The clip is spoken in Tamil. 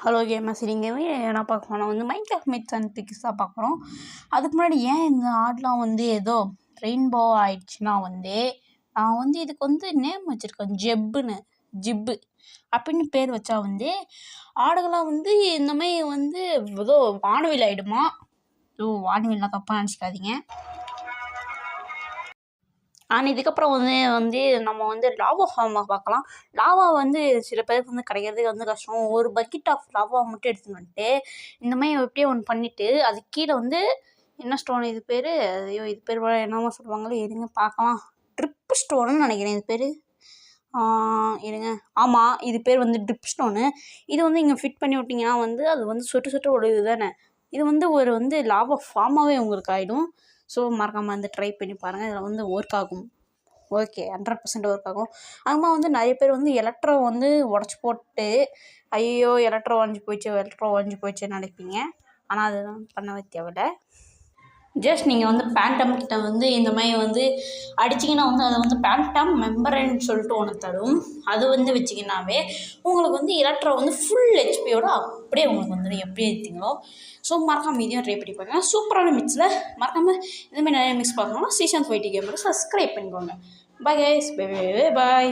ஹலோ கேமர்ஸ், நீங்கள் என்ன பார்க்க போனால் வந்து மைன்கிராஃப்ட் மித்ஸ் அண்ட் ட்ரிக்ஸ் தான் பார்க்குறோம். அதுக்கு முன்னாடி ஏன் இந்த ஆட்லாம் வந்து ஏதோ ரெயின்போ ஆயிடுச்சுன்னா வந்து நான் வந்து இதுக்கு வந்து நேம் வச்சுருக்கேன், ஜிப்பு அப்படின்னு பேர் வச்சா வந்து ஆடுகளாம் வந்து இந்தமாதிரி வந்து ஏதோ வானவில் ஆகிடுமா. வானவில்லாம் தப்பாக நினச்சிக்காதீங்க. ஆனால் இதுக்கப்புறம் வந்து நம்ம வந்து லாவா ஃபார்மை பார்க்கலாம். லாவா வந்து சில பேருக்கு வந்து கிடைக்கிறதுக்கு வந்து கஷ்டம். ஒரு பக்கெட் ஆஃப் லாவா மட்டும் எடுத்துன்னு வந்துட்டு இந்தமாதிரி எப்படியோ ஒன்று பண்ணிவிட்டு அது கீழே வந்து என்ன ஸ்டோன் இது பேர், ஐயோ இது பேர் என்னமோ சொல்லுவாங்களே, இருங்க பார்க்கலாம். ட்ரிப் ஸ்டோனுன்னு நினைக்கிறேன் இது பேர். இருங்க, ஆமாம் இது பேர் வந்து ட்ரிப் ஸ்டோனு. இது வந்து இங்கே ஃபிட் பண்ணி விட்டிங்கன்னா வந்து அது வந்து சொட்டு உடையுது தானே. இது வந்து ஒரு வந்து லாவா ஃபார்மாகவே உங்களுக்கு ஆகிடும். ஸோ மறக்காமல் வந்து ட்ரை பண்ணி பாருங்கள். இதில் வந்து ஒர்க் ஆகும். ஓகே, 100% ஒர்க் ஆகும். அதுமா வந்து நிறைய பேர் வந்து எலக்ட்ரோ வந்து உடச்சி போட்டு ஐயோ எலக்ட்ரோ உடஞ்சி போச்சுன்னு நினைப்பீங்க. ஆனால் அதுதான் பண்ணவே தேவையில்லை. ஜஸ்ட் நீங்கள் வந்து பேண்டம் கிட்ட வந்து இந்த மாதிரி வந்து அடிச்சிங்கன்னா வந்து அதை வந்து பேண்டம் மெம்பரன்னு சொல்லிட்டு ஒன்று தரும். அது வந்து வச்சிங்கன்னாவே உங்களுக்கு வந்து எலக்ட்ரோ வந்து ஃபுல் ஹெச்பியோட அப்படியே உங்களுக்கு வந்து எப்படி எடுத்தீங்களோ. ஸோ மறக்காமல் இதையும் ட்ரை பண்ணி பாருங்கள். சூப்பரான மிக்ஸில் மறக்காமல் இந்தமாதிரி நிறைய மிக்ஸ் பார்க்கணும்னா சீசன் 5 கேமரை சப்ஸ்கிரைப் பண்ணிக்கோங்க. Bye guys, by.